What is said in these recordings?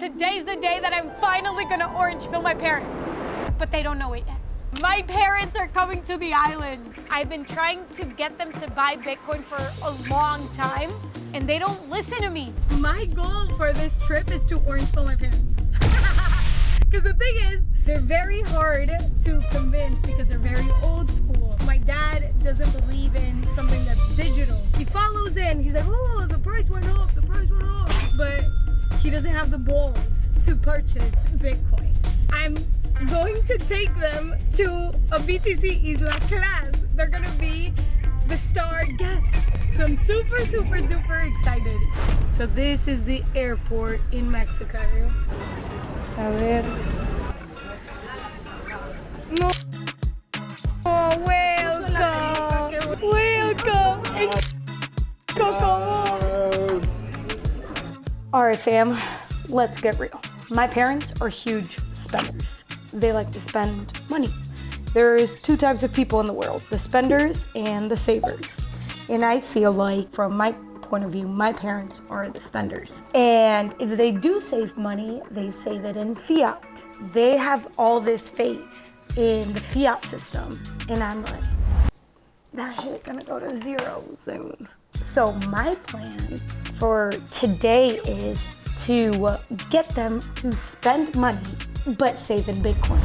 today's the day that I'm finally gonna orange pill my parents. But they don't know it yet. My parents are coming to the island. I've been trying to get them to buy Bitcoin for a long time, and they don't listen to me. My goal for this trip is to orange pill my parents. Because the thing is, they're very hard to convince because they're very old school. My dad doesn't believe in something that's digital. He follows in, he's like, oh, the price went up, the price went up. But he doesn't have the balls to purchase Bitcoin. I'm going to take them to a BTC Isla class. They're gonna be the star guest. So I'm super, super duper excited. So this is the airport in Mexico. A ver. No. Oh, welcome. Welcome. Coco. All right, fam. Let's get real. My parents are huge spenders. They like to spend money. There's two types of people in the world, the spenders and the savers. And I feel like, from my point of view, my parents are the spenders. And if they do save money, they save it in fiat. They have all this faith in the fiat system. And I'm like, that shit gonna go to zero soon. So my plan for today is to get them to spend money, but save in Bitcoin.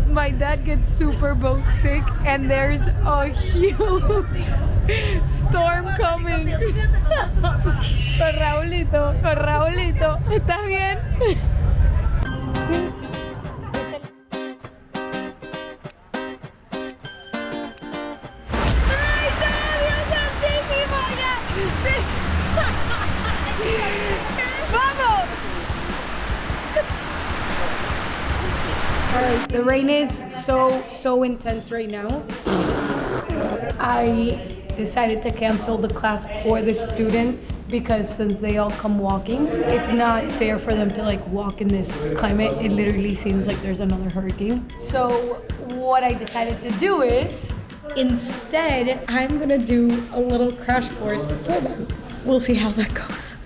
My dad gets super boat sick and there's a huge storm coming. Con Raulito, ¿estás bien? All right, the rain is so intense right now. I decided to cancel the class for the students because since they all come walking, it's not fair for them to like walk in this climate. It literally seems like there's another hurricane. So what I decided to do is, instead, I'm gonna do a little crash course for them. We'll see how that goes.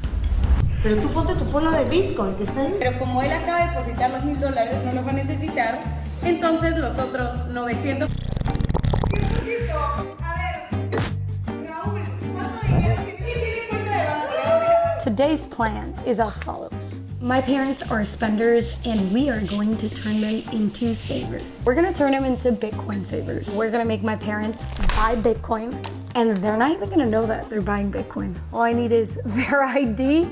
Pero tú ponte tu polo de Bitcoin, que está ahí. Pero como él acaba de depositar los $1,000, no los va a necesitar. Entonces los otros 900. 100%. A ver, Raúl, ¿cuánto dinero tiene cuenta de banco? Today's plan is as follows. My parents are spenders and we are going to turn them into savers. We're gonna turn them into Bitcoin savers. We're gonna make my parents buy Bitcoin and they're not even gonna know that they're buying Bitcoin. All I need is their ID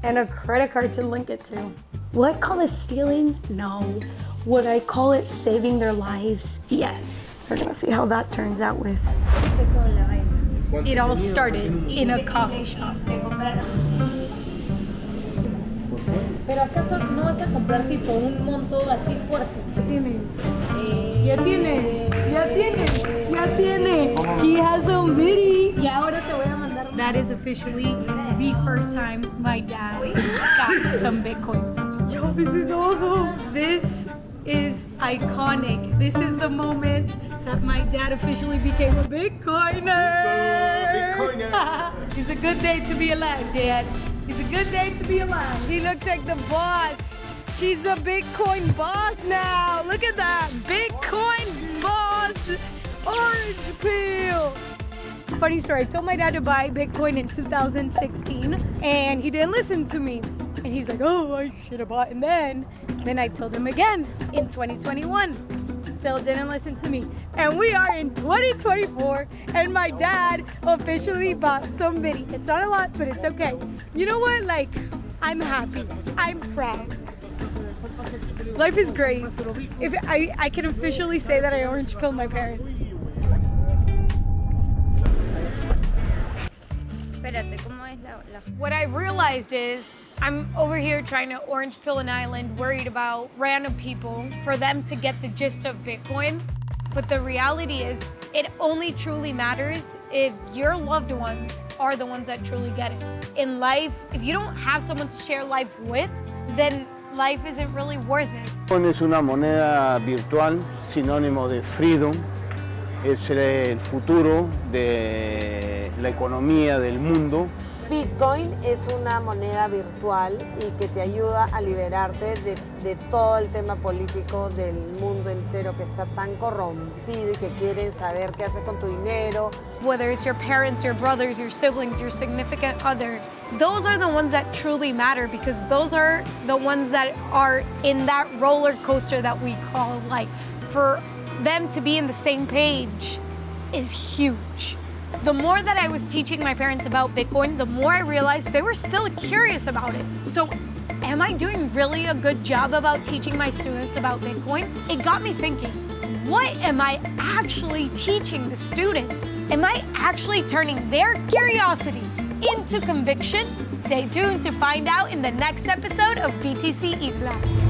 and a credit card to link it to. Will I call this stealing? No. Would I call it saving their lives? Yes. We're gonna see how that turns out with. It all started in a coffee shop. Pero acaso no vas a comprar tipo un monto así fuerte. Ya tiene. He has a MIDI. Y ahora te voy a mandar. That is officially the first time my dad got some Bitcoin. Yo, this is awesome. This is iconic. This is the moment that my dad officially became a Bitcoiner. It's a good day to be alive, Dad. It's a good day to be alive. He looks like the boss. He's a Bitcoin boss now. Look at that. Bitcoin boss. Orange peel. Funny story. I told my dad to buy Bitcoin in 2016 and he didn't listen to me. And he's like, oh, I should have bought. And then I told him again in 2021. Still didn't listen to me. And we are in 2024 and my dad officially bought some Bitty. It's not a lot, but it's okay. You know what? Like, I'm happy. I'm proud. Life is great. If I can officially say that I orange pilled my parents. What I realized is I'm over here trying to orange pill an island, worried about random people for them to get the gist of Bitcoin. But the reality is it only truly matters if your loved ones are the ones that truly get it. In life, if you don't have someone to share life with, then life isn't really worth it. Bitcoin es una moneda virtual, sinónimo de freedom. Es el futuro de la economía del mundo. Bitcoin es una moneda virtual y que te ayuda a liberarte de todo el tema político del mundo entero que está tan corrompido y que quieren saber qué hacer con tu dinero. Whether it's your parents, your brothers, your siblings, your significant other, those are the ones that truly matter because those are the ones that are in that roller coaster that we call life. For them to be in the same page is huge. The more that I was teaching my parents about Bitcoin, the more I realized they were still curious about it. So, am I doing really a good job about teaching my students about Bitcoin? It got me thinking, what am I actually teaching the students? Am I actually turning their curiosity into conviction? Stay tuned to find out in the next episode of BTC Isla.